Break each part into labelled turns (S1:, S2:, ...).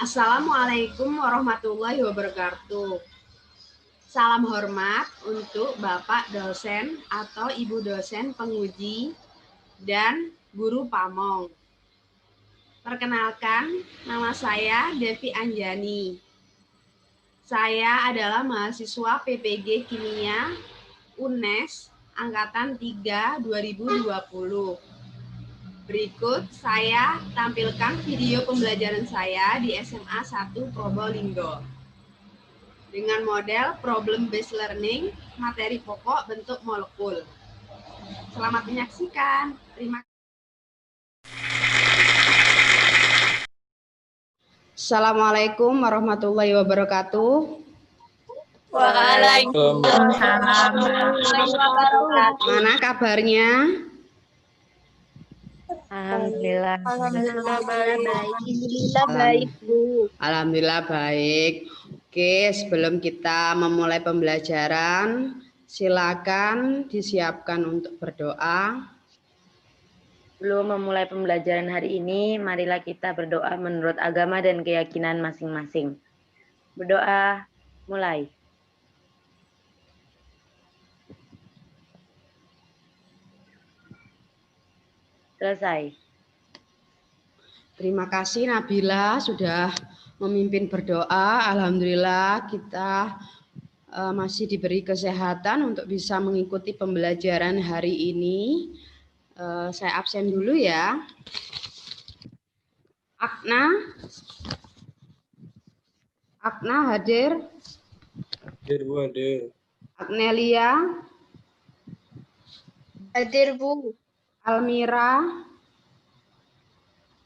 S1: Assalamualaikum warahmatullahi wabarakatuh. Salam hormat untuk Bapak dosen atau Ibu dosen penguji dan guru pamong. Perkenalkan, nama saya Devi Anjani. Saya adalah mahasiswa PPG Kimia UNES Angkatan 3 2020. Berikut saya tampilkan video pembelajaran saya di SMA 1 Probolinggo. Dengan model problem based learning, materi pokok bentuk molekul. Selamat menyaksikan. Terima kasih. Assalamualaikum warahmatullahi wabarakatuh.
S2: Waalaikumsalam.
S1: Mana kabarnya?
S2: Alhamdulillah.
S3: Alhamdulillah baik, Bu.
S1: Alhamdulillah baik. Oke, sebelum kita memulai pembelajaran, silakan disiapkan untuk berdoa.
S2: Sebelum memulai pembelajaran hari ini, marilah kita berdoa menurut agama dan keyakinan masing-masing. Berdoa, mulai. Selesai.
S1: Terima kasih Nabila sudah memimpin berdoa. Alhamdulillah kita masih diberi kesehatan untuk bisa mengikuti pembelajaran hari ini. Saya absen dulu ya. Akna hadir?
S4: Hadir, Bu, hadir.
S1: Agnelia?
S3: Hadir, Bu.
S1: Almira?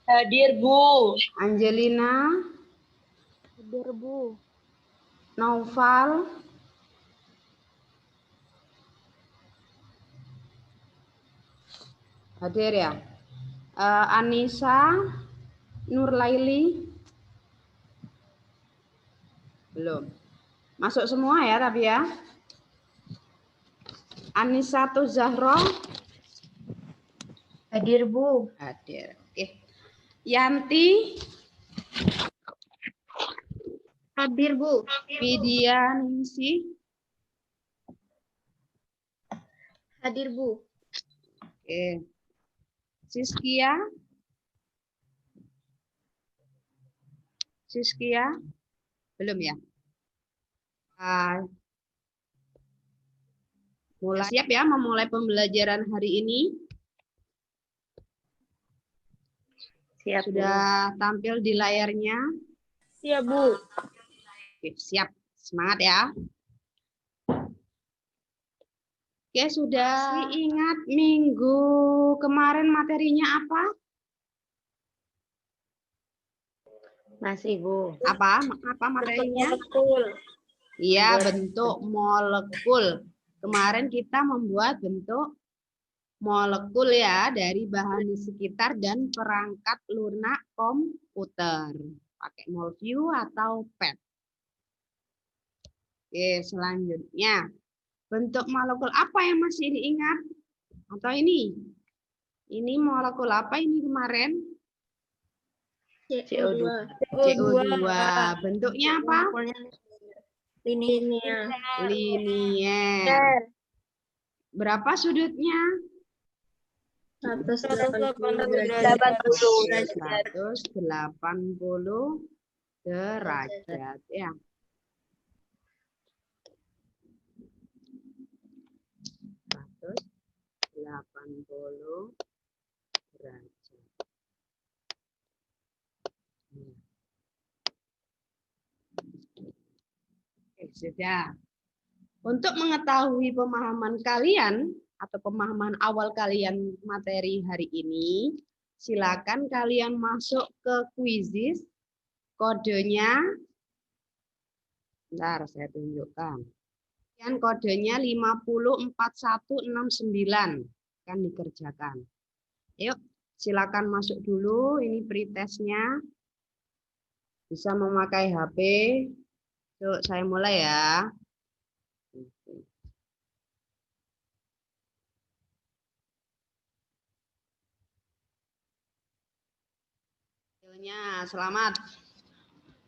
S3: Hadir, Bu.
S1: Angelina?
S3: Hadir, Bu.
S1: Naufal? Hadir ya. Anissa? Nurlaili? Belum. Masuk semua ya tapi ya. Anissa Zahro?
S3: Hadir, Bu.
S1: Hadir. Oke. Yanti?
S3: Hadir, Bu.
S1: Widya Ningsih?
S3: Hadir, Bu.
S1: Oke. Siskia? Siskia? Belum ya? Mulai siap ya memulai pembelajaran hari ini?
S2: Siap,
S1: Sudah tampil di layarnya?
S3: Siap, Bu.
S1: Oke, siap. Semangat ya. Oke, sudah ingat minggu kemarin materinya apa?
S2: Masih, Bu.
S1: Apa materinya?
S3: Betul.
S1: Iya, bentuk molekul. Kemarin kita membuat bentuk molekul ya dari bahan di sekitar dan perangkat lunak komputer. Pakai MolView atau PET. Oke, selanjutnya. Bentuk molekul apa yang masih diingat? Atau ini? Ini molekul apa ini kemarin?
S3: CO2.
S1: CO2. Bentuknya apa?
S3: Linier.
S1: Linier. Berapa sudutnya?
S3: 180
S1: derajat ya. 180 derajat. Oke, sudah. Untuk mengetahui pemahaman kalian atau pemahaman awal kalian materi hari ini, silakan kalian masuk ke Quizizz. Kodenya, bentar saya tunjukkan. Yang kodenya 504169 akan dikerjakan. Yuk, silakan masuk dulu. Ini pretestnya. Bisa memakai HP. Yuk, saya mulai ya. Selamat.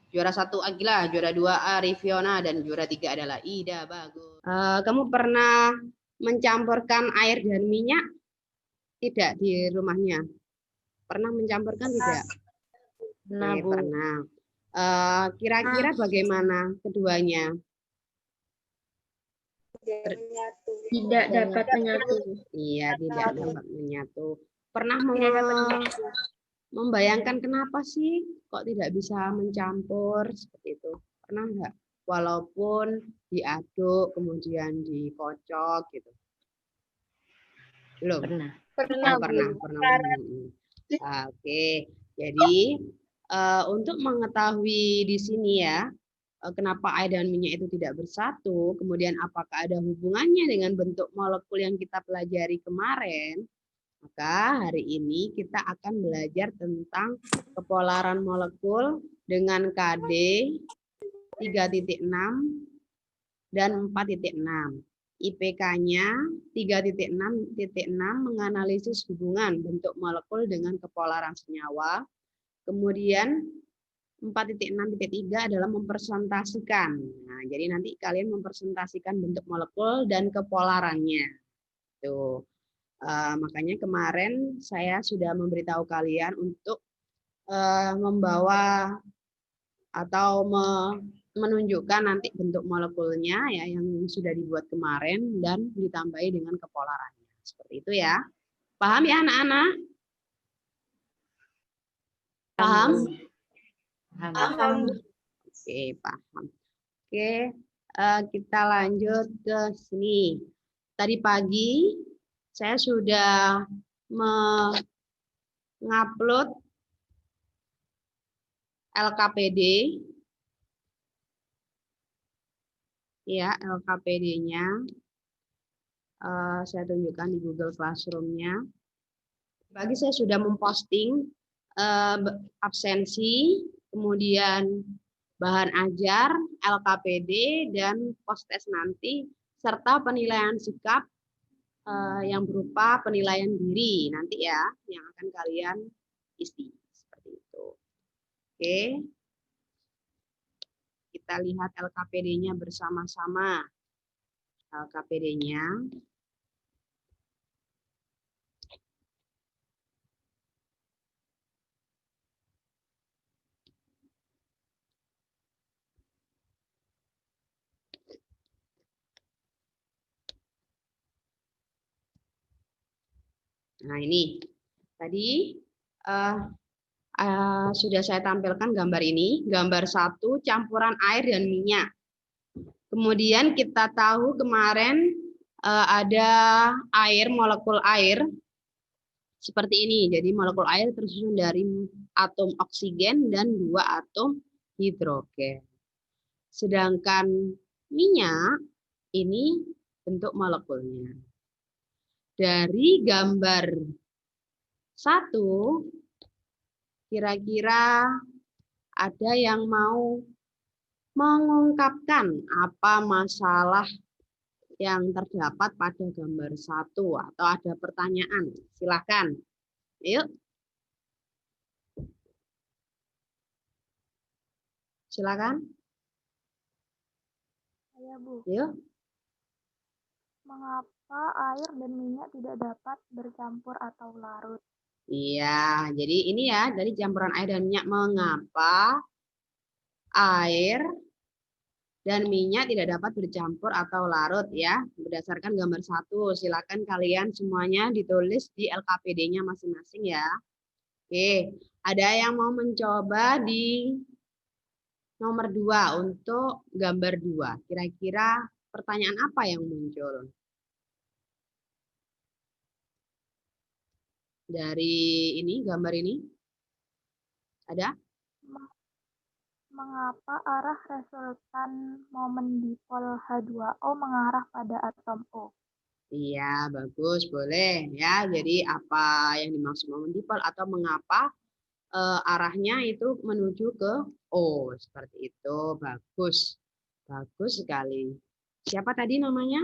S1: Juara 1 Agila, juara 2 Arifiona, dan juara 3 adalah Ida. Bagus. Kamu pernah mencampurkan air dan minyak tidak di rumahnya? Pernah mencampurkan tidak?
S2: Nah,
S1: Oke,
S2: Bu.
S1: pernah. Kira-kira bagaimana keduanya?
S3: Tidak dapat menyatu.
S1: Iya, tidak dapat menyatu. Pernah
S3: Tidak dapat menyatu.
S1: membayangkan kenapa sih kok tidak bisa mencampur seperti itu? Pernah nggak? Walaupun diaduk kemudian dikocok gitu. Belum?
S2: Pernah.
S3: Pernah,
S1: Oh, pernah. Oke. Jadi untuk mengetahui di sini ya, kenapa air dan minyak itu tidak bersatu, kemudian apakah ada hubungannya dengan bentuk molekul yang kita pelajari kemarin, maka hari ini kita akan belajar tentang kepolaran molekul dengan KD 3.6 dan 4.6. IPK-nya 3.6.6 menganalisis hubungan bentuk molekul dengan kepolaran senyawa. Kemudian 4.6.3 adalah mempresentasikan. Nah, jadi nanti kalian mempresentasikan bentuk molekul dan kepolarannya. Tuh. Makanya kemarin saya sudah memberitahu kalian untuk membawa atau menunjukkan nanti bentuk molekulnya ya yang sudah dibuat kemarin dan ditambahi dengan kepolarannya. Seperti itu ya. Paham ya anak-anak? Paham?
S3: Paham.
S1: Oke, paham. Oke, kita lanjut ke sini. Tadi pagi saya sudah mengupload LKPD. Ya, LKPD-nya. Saya tunjukkan di Google Classroom-nya. Pagi saya sudah memposting absensi, kemudian bahan ajar, LKPD, dan post-test nanti, serta penilaian sikap yang berupa penilaian diri nanti ya, yang akan kalian isi. Seperti itu. Oke. Kita lihat LKPD-nya bersama-sama. LKPD-nya. Nah, ini tadi sudah saya tampilkan gambar ini, gambar 1 campuran air dan minyak. Kemudian kita tahu kemarin ada air, molekul air seperti ini. Jadi molekul air tersusun dari atom oksigen dan 2 atom hidrogen. Sedangkan minyak ini bentuk molekulnya. Dari gambar 1, kira-kira ada yang mau mengungkapkan apa masalah yang terdapat pada gambar 1 atau ada pertanyaan? Silakan. Yuk. Silakan.
S3: Saya, Bu.
S1: Yuk.
S3: Mengapa air dan minyak tidak dapat bercampur atau larut?
S1: Iya, jadi ini ya dari campuran air dan minyak, mengapa air dan minyak tidak dapat bercampur atau larut ya, berdasarkan gambar 1. Silakan kalian semuanya ditulis di LKPD-nya masing-masing ya. Oke, ada yang mau mencoba di nomor 2 untuk gambar 2. Kira-kira pertanyaan apa yang muncul? Dari ini, gambar ini? Ada?
S3: Mengapa arah resultan momen dipol H2O mengarah pada atom O?
S1: Iya, bagus, boleh ya. Jadi apa yang dimaksud momen dipol atau mengapa arahnya itu menuju ke O, seperti itu. Bagus. Bagus sekali. Siapa tadi namanya?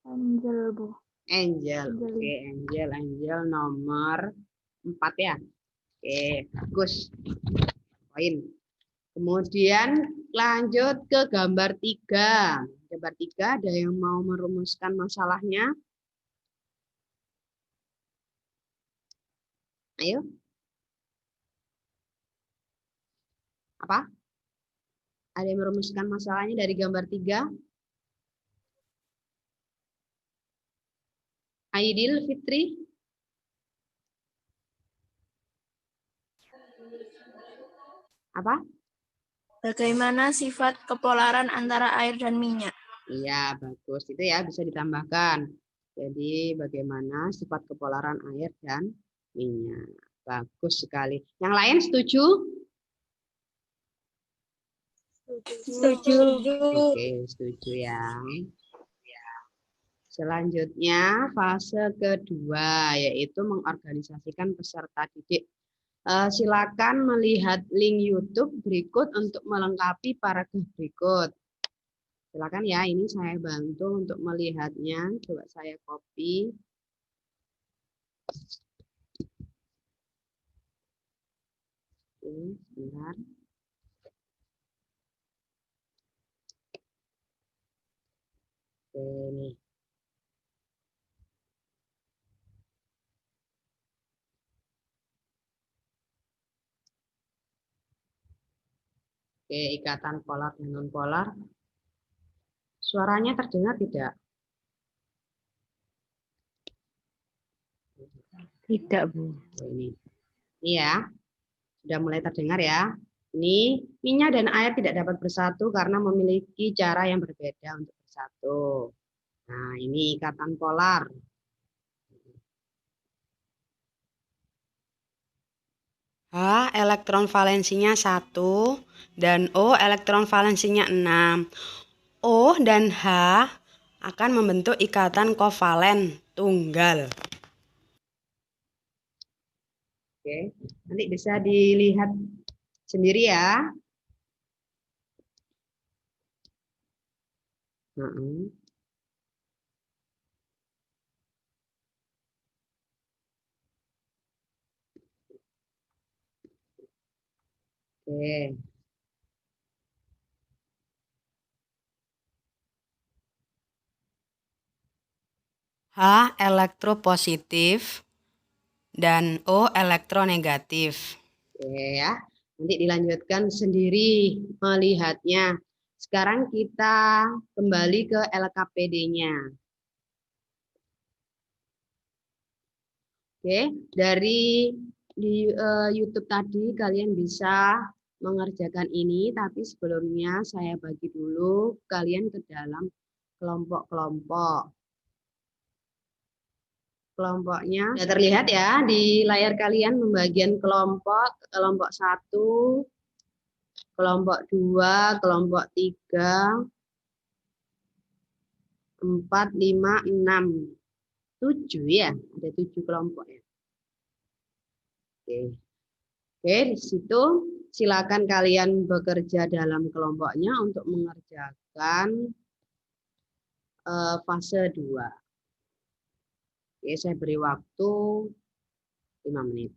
S3: Angel, Bu.
S1: Angel. Oke, Angel nomor 4 ya. Oke, bagus. poin. Kemudian lanjut ke gambar 3. Gambar 3 ada yang mau merumuskan masalahnya? Ayo. Apa? Ada yang merumuskan masalahnya dari gambar 3? Aidil, Fitri? Apa?
S5: Bagaimana sifat kepolaran antara air dan minyak?
S1: Iya, bagus. Itu ya bisa ditambahkan. Jadi bagaimana sifat kepolaran air dan minyak. Bagus sekali. Yang lain setuju?
S5: Setuju.
S1: Oke, setuju ya. Selanjutnya fase kedua yaitu mengorganisasikan peserta didik. Silakan melihat link YouTube berikut untuk melengkapi paragraf berikut. Silakan ya, ini saya bantu untuk melihatnya. Coba saya copy. Oke, sebentar. Oke, nih. Oke, ikatan polar dan non-polar. Suaranya terdengar tidak?
S2: Tidak, Bu.
S1: Ini ya, sudah mulai terdengar ya. Ini minyak dan air tidak dapat bersatu karena memiliki cara yang berbeda untuk bersatu. Nah, ini ikatan polar. H elektron valensinya 1 dan O elektron valensinya 6. O dan H akan membentuk ikatan kovalen tunggal. Oke, nanti bisa dilihat sendiri ya. Oke. H elektropositif dan O elektronegatif. Oke ya. Nanti dilanjutkan sendiri melihatnya. Sekarang kita kembali ke LKPD-nya. Oke, dari di YouTube tadi kalian bisa mengerjakan ini, tapi sebelumnya saya bagi dulu kalian ke dalam kelompok-kelompok. Kelompoknya sudah terlihat ya di layar kalian, pembagian kelompok 1, kelompok 2, kelompok 3, 4, 5, 6, 7 ya, ada 7 kelompok ya. Oke, di situ silakan kalian bekerja dalam kelompoknya untuk mengerjakan fase 2. Oke, saya beri waktu 5 menit.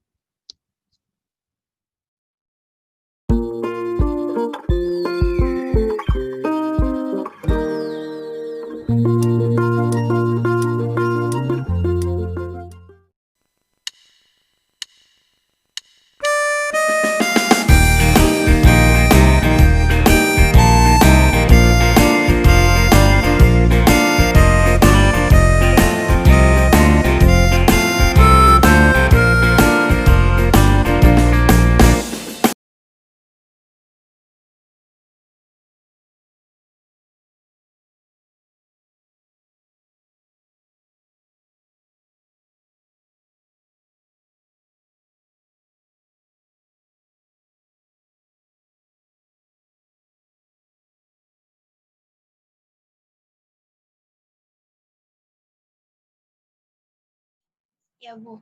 S5: Ya, Bu.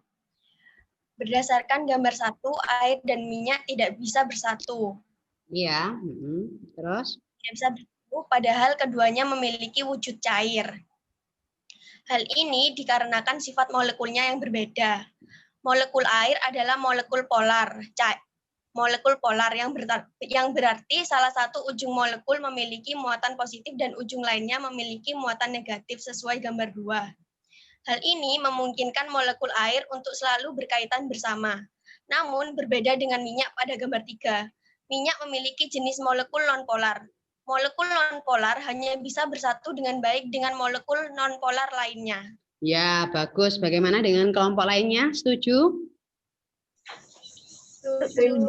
S5: Berdasarkan gambar 1, air dan minyak tidak bisa bersatu.
S1: Iya, terus?
S5: Tidak bisa bersatu, padahal keduanya memiliki wujud cair. Hal ini dikarenakan sifat molekulnya yang berbeda. Molekul air adalah molekul polar, molekul polar yang berarti salah satu ujung molekul memiliki muatan positif dan ujung lainnya memiliki muatan negatif sesuai gambar 2. Hal ini memungkinkan molekul air untuk selalu berkaitan bersama. Namun berbeda dengan minyak pada gambar 3. Minyak memiliki jenis molekul nonpolar. Molekul nonpolar hanya bisa bersatu dengan baik dengan molekul nonpolar lainnya.
S1: Ya, bagus. Bagaimana dengan kelompok lainnya? Setuju? Setuju.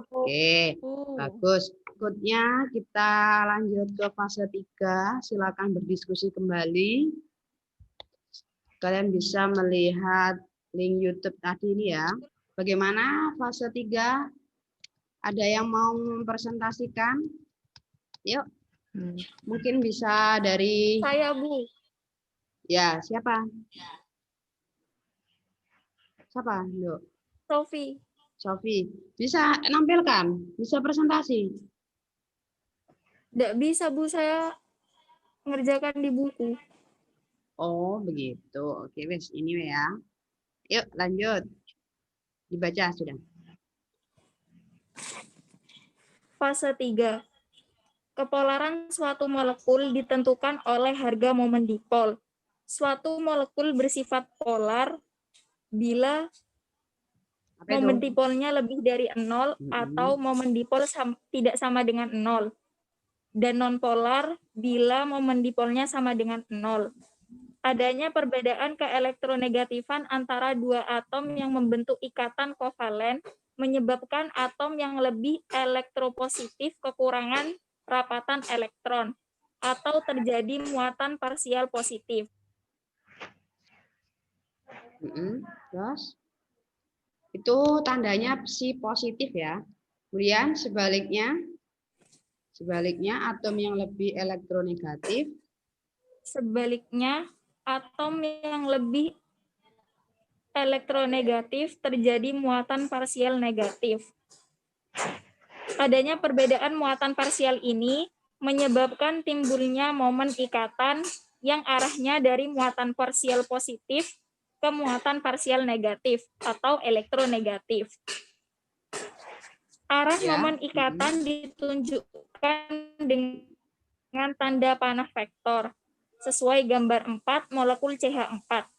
S1: Oke, bagus. Berikutnya kita lanjut ke fase 3. Silakan berdiskusi kembali. Kalian bisa melihat link YouTube tadi ini ya. Bagaimana fase 3? Ada yang mau mempresentasikan? Yuk. Mungkin bisa dari...
S6: Saya, Bu.
S1: Ya, siapa? Siapa? Yuk.
S6: Sofi.
S1: Sofi, bisa nampilkan? Bisa presentasi?
S6: Tidak bisa, Bu. Saya mengerjakan di buku.
S1: Oh, begitu. Oke, wes ini ya. Yuk, lanjut. Dibaca sudah.
S6: Fase 3. Kepolaran suatu molekul ditentukan oleh harga momen dipol. Suatu molekul bersifat polar bila momen dipolnya lebih dari 0 atau momen dipol tidak sama dengan 0. Dan nonpolar bila momen dipolnya sama dengan 0. Adanya perbedaan keelektronegatifan antara dua atom yang membentuk ikatan kovalen menyebabkan atom yang lebih elektropositif kekurangan rapatan elektron atau terjadi muatan parsial positif.
S1: Terus? Itu tandanya psi positif ya. Kemudian sebaliknya atom yang lebih elektronegatif.
S6: Sebaliknya atom yang lebih elektronegatif terjadi muatan parsial negatif. Adanya perbedaan muatan parsial ini menyebabkan timbulnya momen ikatan yang arahnya dari muatan parsial positif ke muatan parsial negatif atau elektronegatif. Arah momen ikatan ditunjukkan dengan tanda panah vektor sesuai gambar 4 molekul CH4.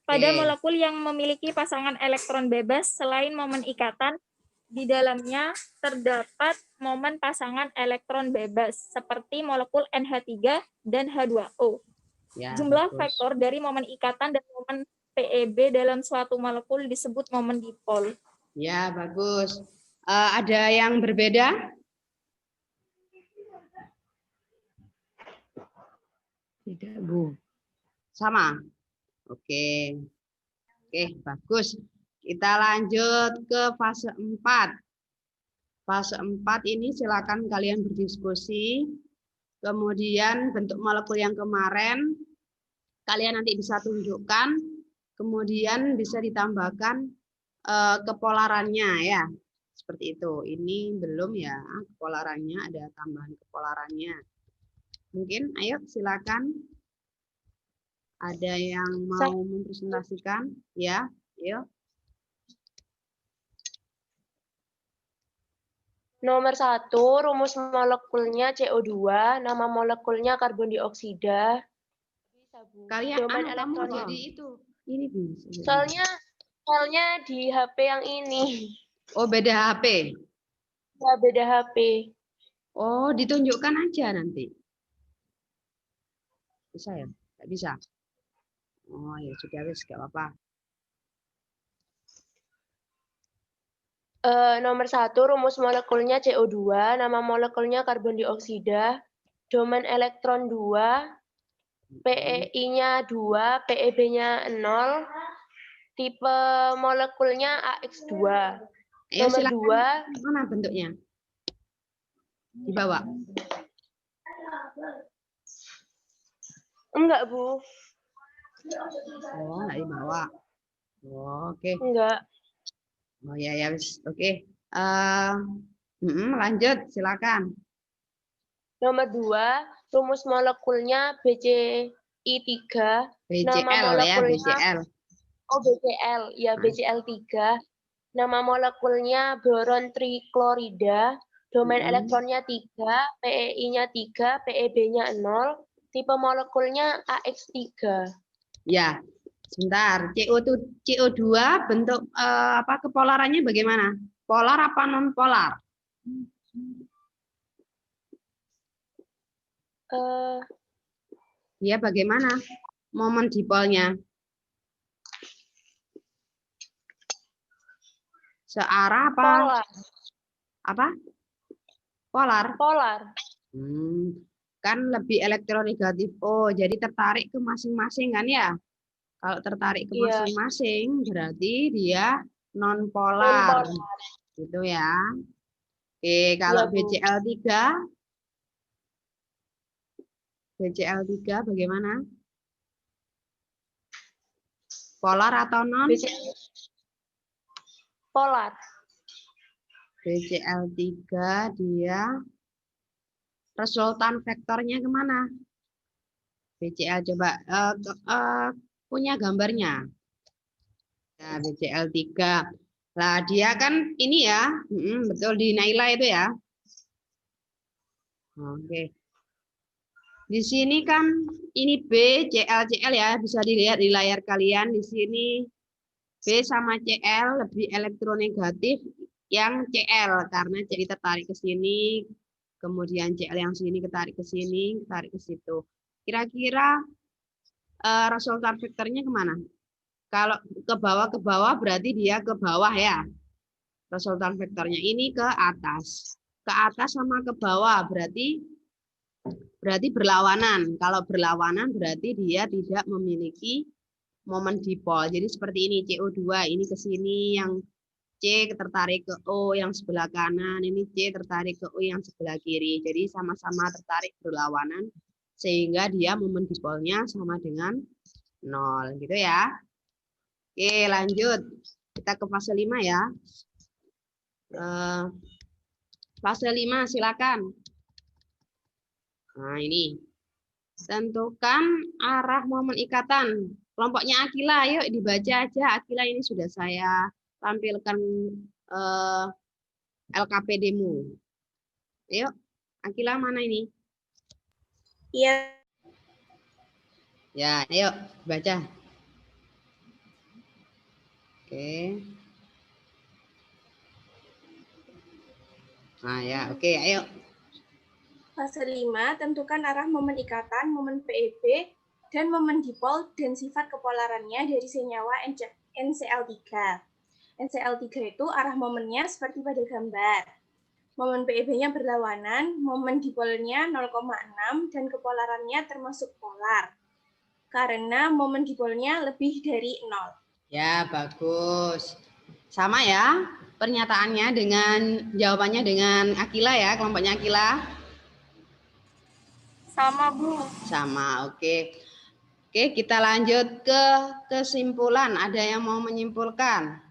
S6: Pada molekul yang memiliki pasangan elektron bebas selain momen ikatan, di dalamnya terdapat momen pasangan elektron bebas seperti molekul NH3 dan H2O.
S1: Ya,
S6: jumlah
S1: bagus.
S6: vektor dari momen ikatan dan momen PEB dalam suatu molekul disebut momen dipol.
S1: Ya, bagus. Ada yang berbeda? Tidak, Bu. Sama? Oke. Oke, bagus. Kita lanjut ke fase 4. Fase 4 ini silakan kalian berdiskusi. Kemudian bentuk molekul yang kemarin kalian nanti bisa tunjukkan. Kemudian bisa ditambahkan kepolarannya ya. Seperti itu. Ini belum ya, kepolarannya ada tambahan kepolarannya. Mungkin ayo silakan. Ada yang mau mempresentasikan? Ya, ayo.
S2: Nomor 1, rumus molekulnya CO2, nama molekulnya karbon dioksida.
S1: Kalian
S2: kamu
S1: jadi itu. Ini bisa.
S2: Soalnya di HP yang ini.
S1: Oh, beda HP.
S2: Ya, beda HP.
S1: Oh, ditunjukkan aja nanti. Bisa ya? Nggak bisa. Oh, ya sudah wis, nggak apa-apa.
S2: Nomor 1, rumus molekulnya CO2, nama molekulnya karbon dioksida, domain elektron 2, PEI-nya 2, PEB-nya 0, tipe molekulnya AX2. Nomor 2,
S1: mana bentuknya? Di bawah?
S2: Enggak, Bu.
S1: Oh, nggak di bawah. Oh, oke.
S2: Enggak.
S1: Oh ya ya wis. Oke. Lanjut, silakan.
S2: Nomor 2, rumus molekulnya BCI3.
S1: BCL ya, BCL.
S2: Oh, BCL. Ya, BCL3.
S7: Nama molekulnya boron triklorida, domain
S1: Mm-mm.
S7: elektronnya 3, PEI-nya 3, PEB-nya 0, tipe molekulnya AX3.
S1: Ya, sebentar. CO2 bentuk kepolarannya bagaimana? Polar apa non polar? Ya, bagaimana momen dipolnya? Searah apa?
S7: Polar.
S1: Apa? Polar.
S7: Polar.
S1: Kan lebih elektronegatif. Oh, jadi tertarik ke masing-masing kan ya? Kalau tertarik ke
S7: Iya.
S1: masing-masing berarti dia non polar.
S7: Non-polar.
S1: Gitu ya. Oke, kalau
S7: Iya, Bu.
S1: BCl3 bagaimana? Polar atau non?
S7: Polar.
S1: BCl3 dia resultan vektornya kemana? BCl coba punya gambarnya. Nah, BCl3. Lah dia kan ini ya, betul di Naila itu ya. Oke. Di sini kan ini B, CL ya, bisa dilihat di layar kalian di sini. B sama Cl lebih elektronegatif yang Cl karena jadi tertarik ke sini, kemudian Cl yang sini ketarik ke sini, ketarik ke situ. Kira-kira resultan vektornya kemana? Kalau ke bawah berarti dia ke bawah ya. Resultan vektornya ini ke atas. Ke atas sama ke bawah berarti berlawanan. Kalau berlawanan berarti dia tidak memiliki momen dipol. Jadi seperti ini CO2 ini ke sini, yang C tertarik ke O yang sebelah kanan, ini C tertarik ke O yang sebelah kiri. Jadi sama-sama tertarik berlawanan sehingga dia momen dipolnya sama dengan 0 gitu ya. Oke, lanjut. Kita ke fase 5 ya. Fase 5 silakan. Nah, ini. Tentukan arah momen ikatan. Kelompoknya Akila, yuk dibaca aja. Akila ini sudah saya tampilkan LKPD-mu. Yuk, Akila mana ini?
S5: Iya.
S1: Ya, ayo baca. Oke. Nah ya, oke, ayo.
S5: Fase 5, tentukan arah momen ikatan, momen PEB, dan momen dipol dan sifat kepolarannya dari senyawa NCl3. NCl3 itu arah momennya seperti pada gambar. Momen PEB-nya berlawanan, momen dipolnya 0,6, dan kepolarannya termasuk polar. Karena momen dipolnya lebih dari 0.
S1: Ya, bagus. Sama ya pernyataannya dengan jawabannya dengan Akila ya, kelompoknya Akila.
S6: Sama, Bu.
S1: Sama, oke. Oke, kita lanjut ke kesimpulan. Ada yang mau menyimpulkan?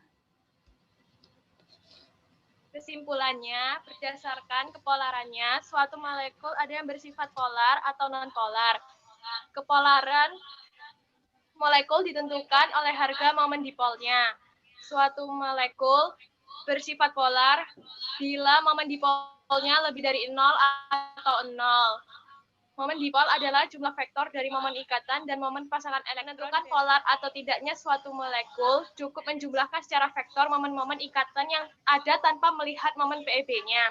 S8: Kesimpulannya, berdasarkan kepolarannya, suatu molekul ada yang bersifat polar atau non-polar. Kepolaran molekul ditentukan oleh harga momen dipolnya. Suatu molekul bersifat polar bila momen dipolnya lebih dari 0 atau 0. Momen dipol adalah jumlah vektor dari momen ikatan dan momen pasangan elektron. Menentukan polar atau tidaknya suatu molekul cukup menjumlahkan secara vektor momen-momen ikatan yang ada tanpa melihat momen PEB-nya.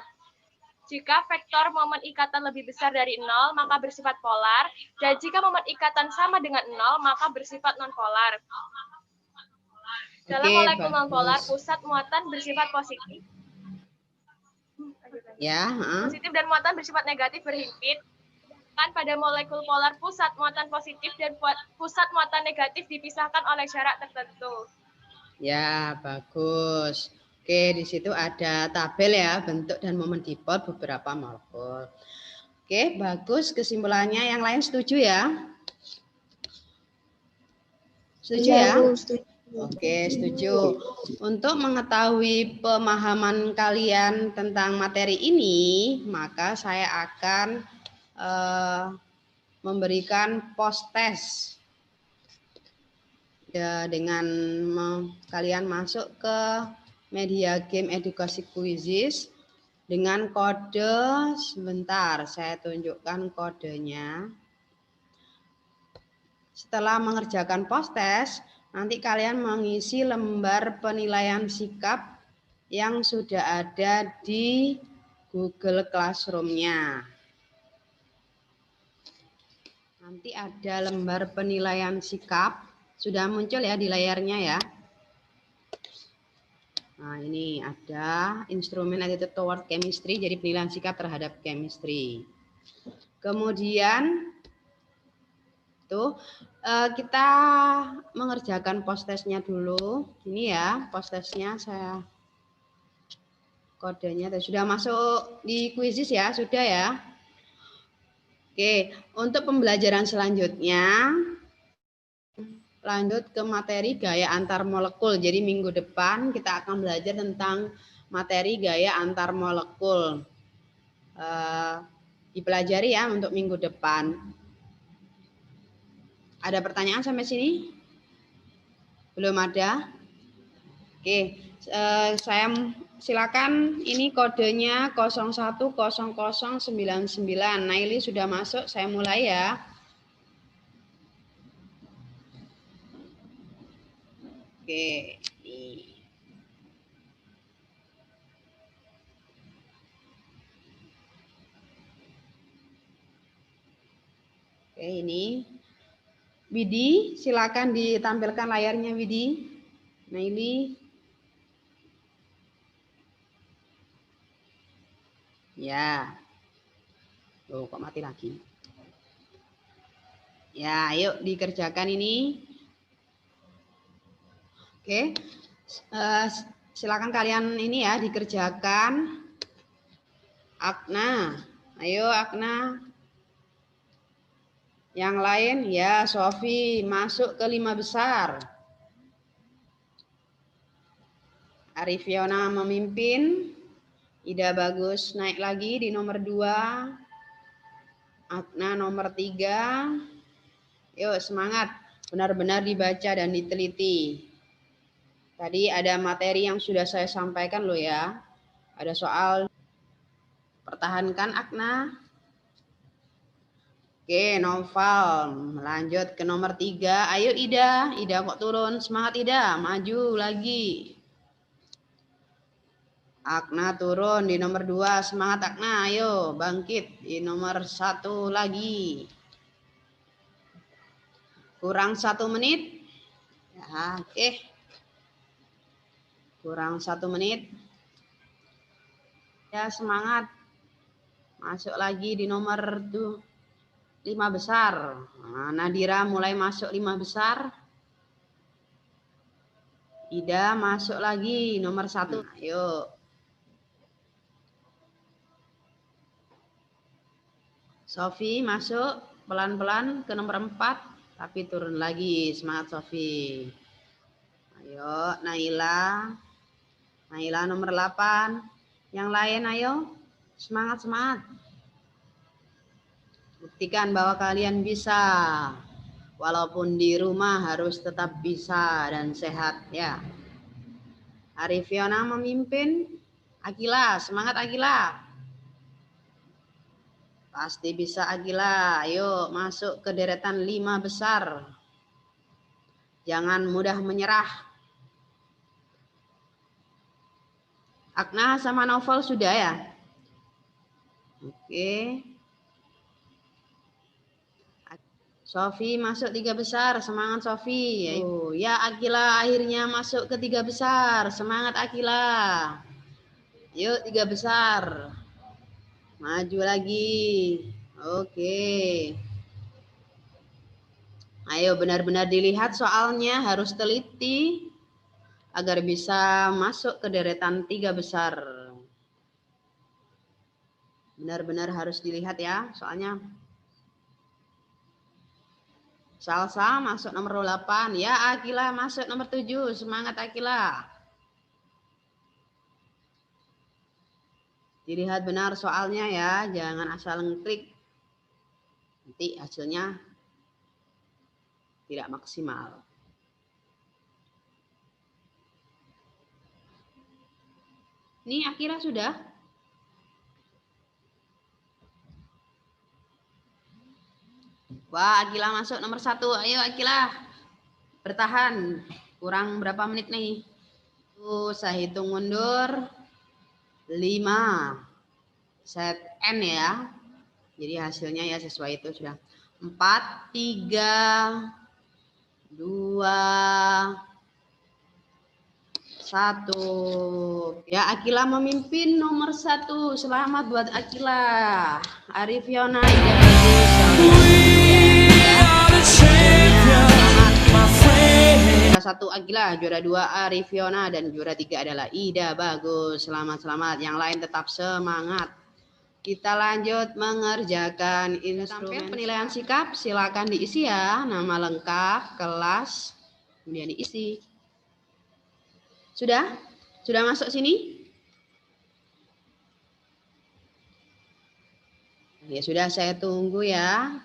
S8: Jika vektor momen ikatan lebih besar dari 0, maka bersifat polar, dan jika momen ikatan sama dengan 0, maka bersifat non-polar. Dalam molekul non-polar, pusat muatan bersifat positif.
S1: Ya,
S8: Positif dan muatan bersifat negatif berhimpit. Kan pada molekul polar pusat muatan positif dan pusat muatan negatif dipisahkan oleh jarak tertentu.
S1: Ya, bagus. Oke, di situ ada tabel ya, bentuk dan momen dipol beberapa molekul. Oke, bagus kesimpulannya. Yang lain setuju ya? Setuju ya? Oke, setuju. Untuk mengetahui pemahaman kalian tentang materi ini, maka saya akan memberikan post test ya, dengan kalian masuk ke media game edukasi kuisis dengan kode, sebentar saya tunjukkan kodenya. Setelah mengerjakan post-test, nanti kalian mengisi lembar penilaian sikap yang sudah ada di Google Classroom-nya. Nanti ada lembar penilaian sikap, sudah muncul ya di layarnya ya. Nah, ini ada instrumen attitude toward chemistry, jadi penilaian sikap terhadap chemistry. Kemudian tuh kita mengerjakan post-testnya dulu. Ini ya post-testnya, saya kodenya sudah masuk di Quizizz ya, sudah ya. Oke, untuk pembelajaran selanjutnya lanjut ke materi gaya antar molekul. Jadi minggu depan kita akan belajar tentang materi gaya antar molekul. Dipelajari ya untuk minggu depan. Ada pertanyaan sampai sini? Belum ada? Oke, saya silakan, ini kodenya 010099. Naili sudah masuk, saya mulai ya. Oke, ini. Oke, ini. Widi, silakan ditampilkan layarnya Widi. Naili. Ya. Oh, kok mati lagi? Ya, ayo dikerjakan ini. Oke. Silakan kalian ini ya dikerjakan. Akna. Ayo Akna. Yang lain ya, Sofi masuk ke 5 besar. Arifiona memimpin. Ida bagus naik lagi di nomor 2. Akna nomor 3. Yuk semangat, benar-benar dibaca dan diteliti. Tadi ada materi yang sudah saya sampaikan loh ya. Ada soal, pertahankan Akna. Oke, Noval lanjut ke nomor 3. Ayo Ida, Ida kok turun? Semangat Ida, maju lagi. Akna turun di nomor 2, semangat Akna, ayo bangkit di nomor 1 lagi. Kurang 1 menit. Ya, oke. Kurang 1 menit. Ya, semangat. Masuk lagi di nomor 5 besar. Nah, Nadira mulai masuk 5 besar. Ida masuk lagi nomor 1. Ayo. Sofi masuk pelan-pelan ke nomor 4, tapi turun lagi. Semangat Sofi. Ayo, Naila. Naila nomor 8. Yang lain ayo. Semangat-semangat. Buktikan bahwa kalian bisa. Walaupun di rumah harus tetap bisa dan sehat ya. Arifiona memimpin. Akila, semangat Akila. Pasti bisa Akila. Ayo masuk ke deretan 5 besar. Jangan mudah menyerah. Akna sama Novel sudah ya? Oke. Sofi masuk 3 besar. Semangat Sofi. Ayo. Ya Akila akhirnya masuk ke 3 besar. Semangat Akila. Yuk 3 besar. Maju lagi. Oke. Ayo benar-benar dilihat soalnya, harus teliti agar bisa masuk ke deretan 3 besar. Benar-benar harus dilihat ya soalnya. Salsa masuk nomor 8. Ya Akila masuk nomor 7. Semangat Akila. Dilihat benar soalnya ya, jangan asal ngeklik. Nanti hasilnya tidak maksimal. Ini Akila sudah? Wah, Akila masuk nomor 1. Ayo Akila, bertahan. Kurang berapa menit nih? Saya hitung mundur. 5. Set N ya. Jadi hasilnya ya sesuai itu sudah. 4, 3, 2, 1. Ya, Akila memimpin nomor 1. Selamat buat Akila. Arif Yona, juara 1 Akila, juara 2 Arif Yona, dan juara 3 adalah Ida. Bagus, selamat. Yang lain tetap semangat. Kita lanjut mengerjakan instrumen penilaian sikap. Silakan diisi ya, nama lengkap, kelas, kemudian diisi. Sudah? Sudah masuk sini? Ya sudah, saya tunggu ya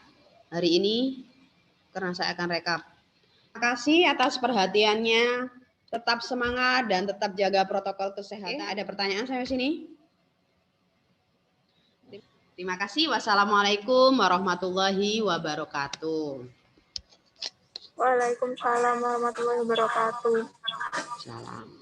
S1: hari ini karena saya akan rekap. Terima kasih atas perhatiannya. Tetap semangat dan tetap jaga protokol kesehatan. Ada pertanyaan sampai sini? Terima kasih. Wassalamualaikum warahmatullahi wabarakatuh.
S6: Waalaikumsalam warahmatullahi wabarakatuh.
S1: Salam.